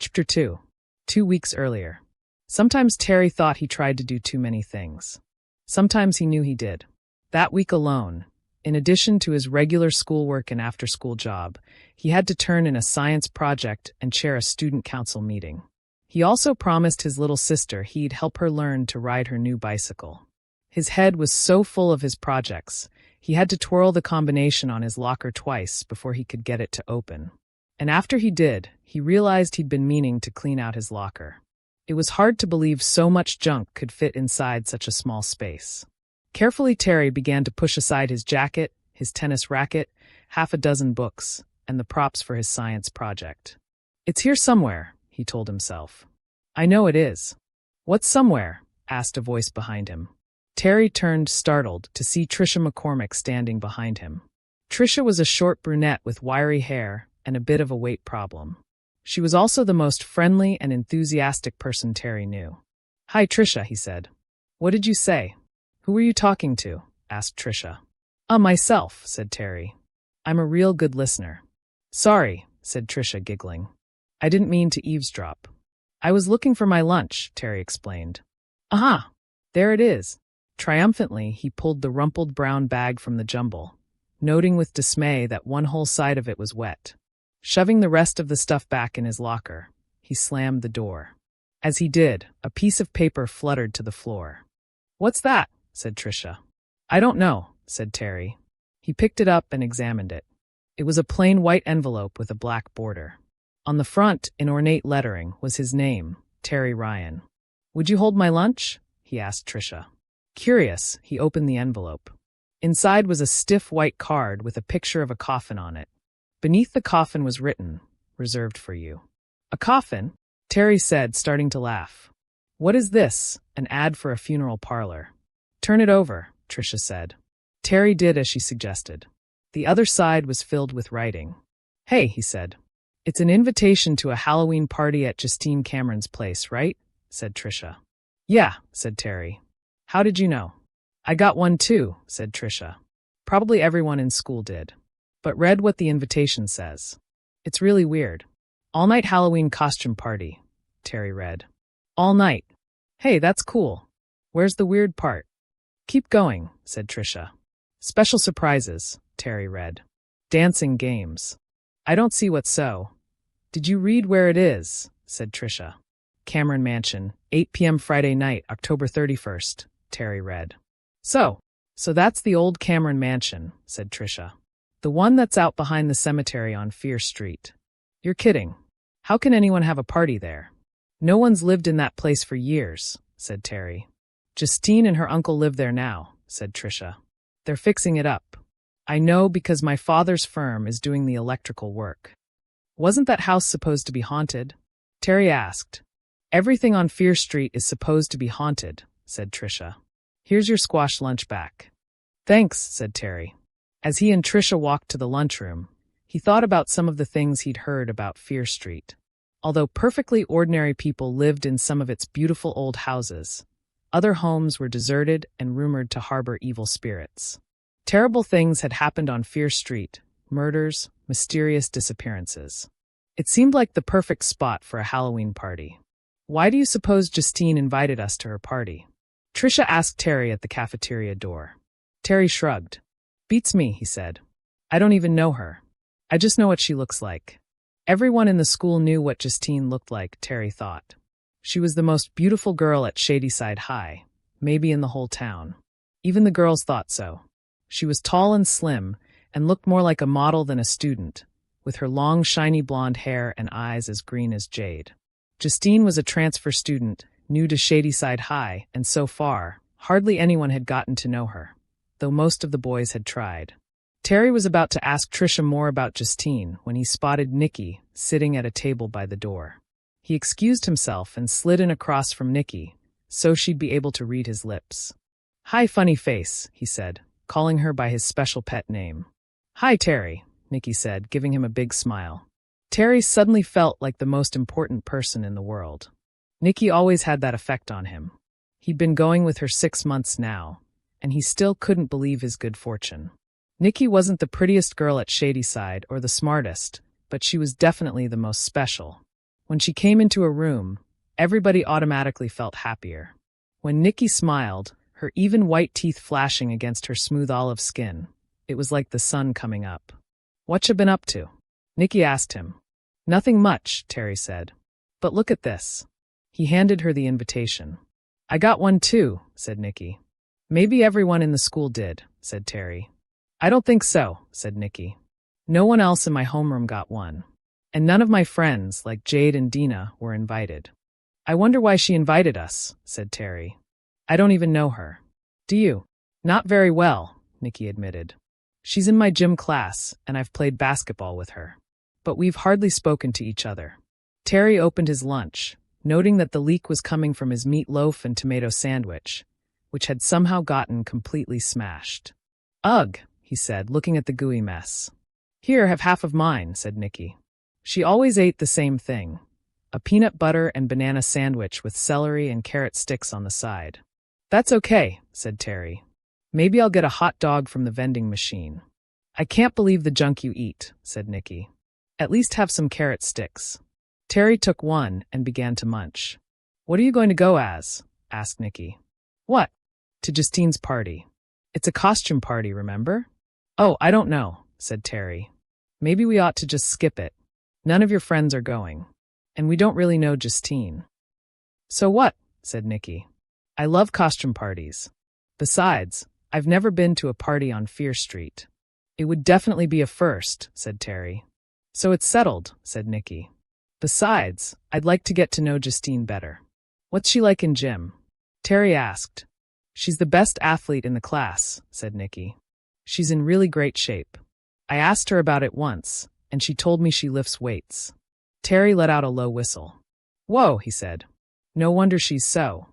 Chapter 2. 2 weeks earlier. Sometimes Terry thought he tried to do too many things. Sometimes he knew he did. That week alone, in addition to his regular schoolwork and after-school job, he had to turn in a science project and chair a student council meeting. He also promised his little sister he'd help her learn to ride her new bicycle. His head was so full of his projects, he had to twirl the combination on his locker twice before he could get it to open. And after he did, he realized he'd been meaning to clean out his locker. It was hard to believe so much junk could fit inside such a small space. Carefully, Terry began to push aside his jacket, his tennis racket, half a dozen books, and the props for his science project. "It's here somewhere," he told himself. "I know it is." "What's somewhere?" asked a voice behind him. Terry turned, startled, to see Trisha McCormick standing behind him. Trisha was a short brunette with wiry hair and a bit of a weight problem. She was also the most friendly and enthusiastic person Terry knew. "Hi, Trisha," he said. "What did you say?" "Who were you talking to?" asked Trisha. Myself," said Terry. "I'm a real good listener." "Sorry," said Trisha, giggling. "I didn't mean to eavesdrop." "I was looking for my lunch," Terry explained. "Aha! There it is." Triumphantly, he pulled the rumpled brown bag from the jumble, noting with dismay that one whole side of it was wet. Shoving the rest of the stuff back in his locker, he slammed the door. As he did, a piece of paper fluttered to the floor. "What's that?" said Trisha. "I don't know," said Terry. He picked it up and examined it. It was a plain white envelope with a black border. On the front, in ornate lettering, was his name, Terry Ryan. "Would you hold my lunch?" he asked Trisha. Curious, he opened the envelope. Inside was a stiff white card with a picture of a coffin on it. Beneath the coffin was written, "Reserved for you." "A coffin?" Terry said, starting to laugh. "What is this? An ad for a funeral parlor." "Turn it over," Trisha said. Terry did as she suggested. The other side was filled with writing. "Hey," he said. "It's an invitation to a Halloween party at Justine Cameron's place, right?" said Trisha. "Yeah," said Terry. "How did you know?" "I got one too," said Trisha. "Probably everyone in school did. But read what the invitation says. It's really weird. All-night Halloween costume party," Terry read. "All night. Hey, that's cool. Where's the weird part?" "Keep going," said Trisha. "Special surprises," Terry read. "Dancing games." "I don't see what's so." "Did you read where it is?" said Trisha. "Cameron Mansion, 8 p.m. Friday night, October 31st, Terry read. So that's the old Cameron Mansion," said Trisha. "The one that's out behind the cemetery on Fear Street." "You're kidding. How can anyone have a party there?" "No one's lived in that place for years," said Terry. "Justine and her uncle live there now," said Trisha. "They're fixing it up. I know because my father's firm is doing the electrical work." "Wasn't that house supposed to be haunted?" Terry asked. "Everything on Fear Street is supposed to be haunted," said Trisha. "Here's your squash lunch back." "Thanks," said Terry. As he and Trisha walked to the lunchroom, he thought about some of the things he'd heard about Fear Street. Although perfectly ordinary people lived in some of its beautiful old houses, other homes were deserted and rumored to harbor evil spirits. Terrible things had happened on Fear Street, murders, mysterious disappearances. It seemed like the perfect spot for a Halloween party. "Why do you suppose Justine invited us to her party?" Trisha asked Terry at the cafeteria door. Terry shrugged. "Beats me," he said. "I don't even know her. I just know what she looks like." Everyone in the school knew what Justine looked like, Terry thought. She was the most beautiful girl at Shadyside High, maybe in the whole town. Even the girls thought so. She was tall and slim, and looked more like a model than a student, with her long, shiny blonde hair and eyes as green as jade. Justine was a transfer student, new to Shadyside High, and so far, hardly anyone had gotten to know her, though most of the boys had tried. Terry was about to ask Trisha more about Justine when he spotted Nikki sitting at a table by the door. He excused himself and slid in across from Nikki, so she'd be able to read his lips. "Hi, funny face," he said, calling her by his special pet name. "Hi, Terry," Nikki said, giving him a big smile. Terry suddenly felt like the most important person in the world. Nikki always had that effect on him. He'd been going with her 6 months now, and he still couldn't believe his good fortune. Nikki wasn't the prettiest girl at Shadyside or the smartest, but she was definitely the most special. When she came into a room, everybody automatically felt happier. When Nikki smiled, her even white teeth flashing against her smooth olive skin, it was like the sun coming up. "Whatcha been up to?" Nikki asked him. "Nothing much," Terry said. "But look at this." He handed her the invitation. "I got one too," said Nikki. "Maybe everyone in the school did," said Terry. "I don't think so," said Nikki. "No one else in my homeroom got one. And none of my friends, like Jade and Dina, were invited." "I wonder why she invited us," said Terry. "I don't even know her." "Do you?" "Not very well," Nikki admitted. "She's in my gym class, and I've played basketball with her. But we've hardly spoken to each other." Terry opened his lunch, noting that the leak was coming from his meatloaf and tomato sandwich, which had somehow gotten completely smashed. "Ugh," he said, looking at the gooey mess. "Here, have half of mine," said Nikki. She always ate the same thing, a peanut butter and banana sandwich with celery and carrot sticks on the side. "That's okay," said Terry. "Maybe I'll get a hot dog from the vending machine." "I can't believe the junk you eat," said Nikki. "At least have some carrot sticks." Terry took one and began to munch. "What are you going to go as?" asked Nikki. "What?" "To Justine's party. It's a costume party, remember?" "Oh, I don't know," said Terry. "Maybe we ought to just skip it. None of your friends are going. And we don't really know Justine." "So what?" said Nikki. "I love costume parties. Besides, I've never been to a party on Fear Street." "It would definitely be a first," said Terry. "So it's settled," said Nikki. "Besides, I'd like to get to know Justine better." "What's she like in gym?" Terry asked. "She's the best athlete in the class," said Nikki. "She's in really great shape. I asked her about it once, and she told me she lifts weights." Terry let out a low whistle. "Whoa," he said. "No wonder she's so."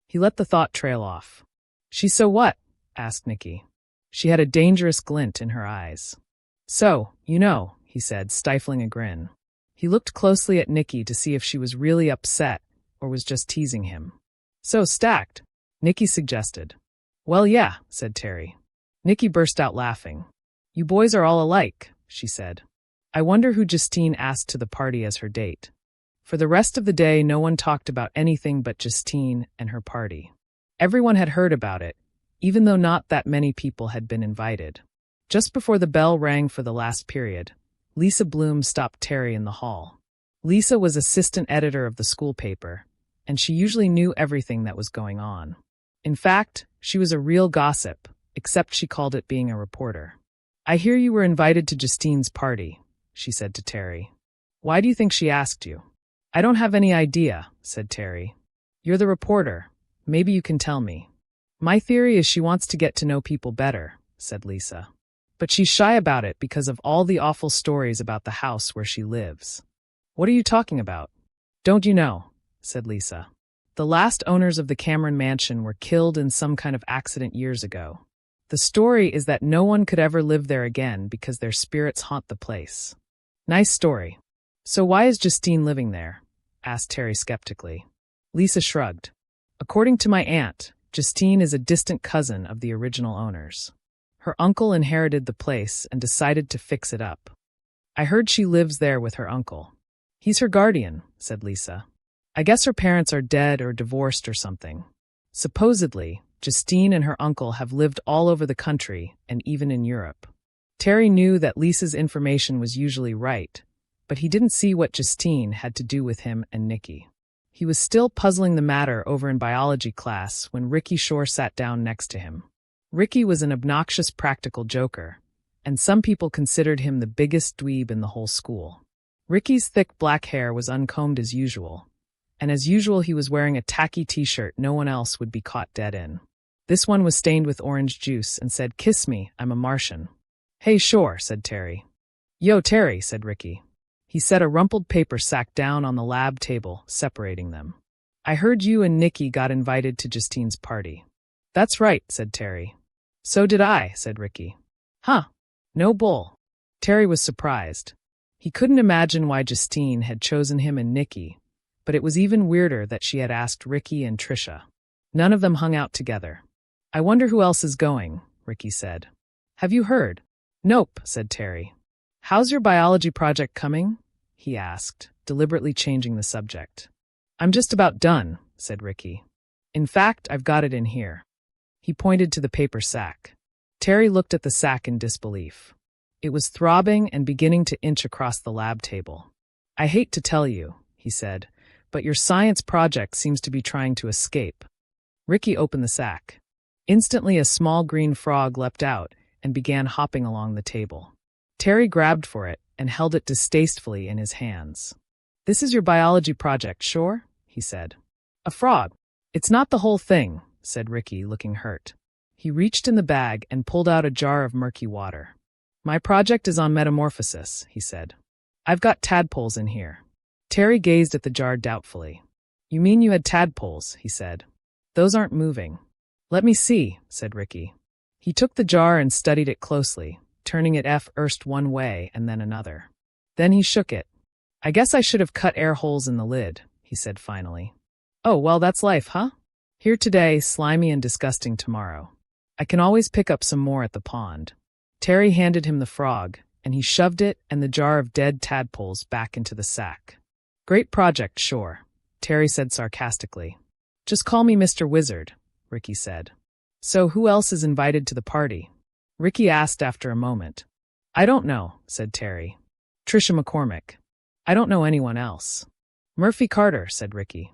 He let the thought trail off. "She's so what?" asked Nikki. She had a dangerous glint in her eyes. "So, you know," he said, stifling a grin. He looked closely at Nikki to see if she was really upset or was just teasing him. "So stacked," Nikki suggested. "Well, yeah," said Terry. Nikki burst out laughing. "You boys are all alike," she said. "I wonder who Justine asked to the party as her date." For the rest of the day, no one talked about anything but Justine and her party. Everyone had heard about it, even though not that many people had been invited. Just before the bell rang for the last period, Lisa Bloom stopped Terry in the hall. Lisa was assistant editor of the school paper, and she usually knew everything that was going on. In fact, she was a real gossip, except she called it being a reporter. "I hear you were invited to Justine's party," she said to Terry. "Why do you think she asked you?" "I don't have any idea," said Terry. "You're the reporter. Maybe you can tell me." "My theory is she wants to get to know people better," said Lisa. "But she's shy about it because of all the awful stories about the house where she lives." "What are you talking about?" "Don't you know?" said Lisa. "The last owners of the Cameron Mansion were killed in some kind of accident years ago. The story is that no one could ever live there again because their spirits haunt the place." "Nice story. So why is Justine living there?" asked Terry skeptically. Lisa shrugged. "According to my aunt, Justine is a distant cousin of the original owners. Her uncle inherited the place and decided to fix it up. I heard she lives there with her uncle." "He's her guardian," said Lisa. "I guess her parents are dead or divorced or something. Supposedly, Justine and her uncle have lived all over the country and even in Europe." Terry knew that Lisa's information was usually right, but he didn't see what Justine had to do with him and Nikki. He was still puzzling the matter over in biology class when Ricky Shore sat down next to him. Ricky was an obnoxious practical joker, and some people considered him the biggest dweeb in the whole school. Ricky's thick black hair was uncombed as usual, and as usual he was wearing a tacky t-shirt no one else would be caught dead in. This one was stained with orange juice and said, "Kiss me, I'm a Martian." "Hey, Shore," said Terry. "Yo, Terry," said Ricky. He set a rumpled paper sack down on the lab table, separating them. "I heard you and Nikki got invited to Justine's party." "That's right," said Terry. "So did I," said Ricky. "Huh. No bull." Terry was surprised. He couldn't imagine why Justine had chosen him and Nikki, but it was even weirder that she had asked Ricky and Trisha. None of them hung out together. "I wonder who else is going," Ricky said. "Have you heard?" "Nope," said Terry. "How's your biology project coming?" he asked, deliberately changing the subject. I'm just about done, said Ricky. In fact, I've got it in here. He pointed to the paper sack. Terry looked at the sack in disbelief. It was throbbing and beginning to inch across the lab table. I hate to tell you, he said, but your science project seems to be trying to escape. Ricky opened the sack. Instantly, a small green frog leapt out and began hopping along the table. Terry grabbed for it and held it distastefully in his hands. This is your biology project, sure? He said. A frog. It's not the whole thing, said Ricky, looking hurt. He reached in the bag and pulled out a jar of murky water. My project is on metamorphosis, he said. I've got tadpoles in here. Terry gazed at the jar doubtfully. You mean you had tadpoles, he said. Those aren't moving. Let me see, said Ricky. He took the jar and studied it closely, turning it first one way and then another. Then he shook it. I guess I should have cut air holes in the lid, he said finally. Oh, well, that's life, huh? Here today, slimy and disgusting tomorrow. I can always pick up some more at the pond. Terry handed him the frog, and he shoved it and the jar of dead tadpoles back into the sack. Great project, sure, Terry said sarcastically. Just call me Mr. Wizard, Ricky said. So who else is invited to the party? Ricky asked after a moment. I don't know, said Terry. Trisha McCormick. I don't know anyone else. Murphy Carter, said Ricky.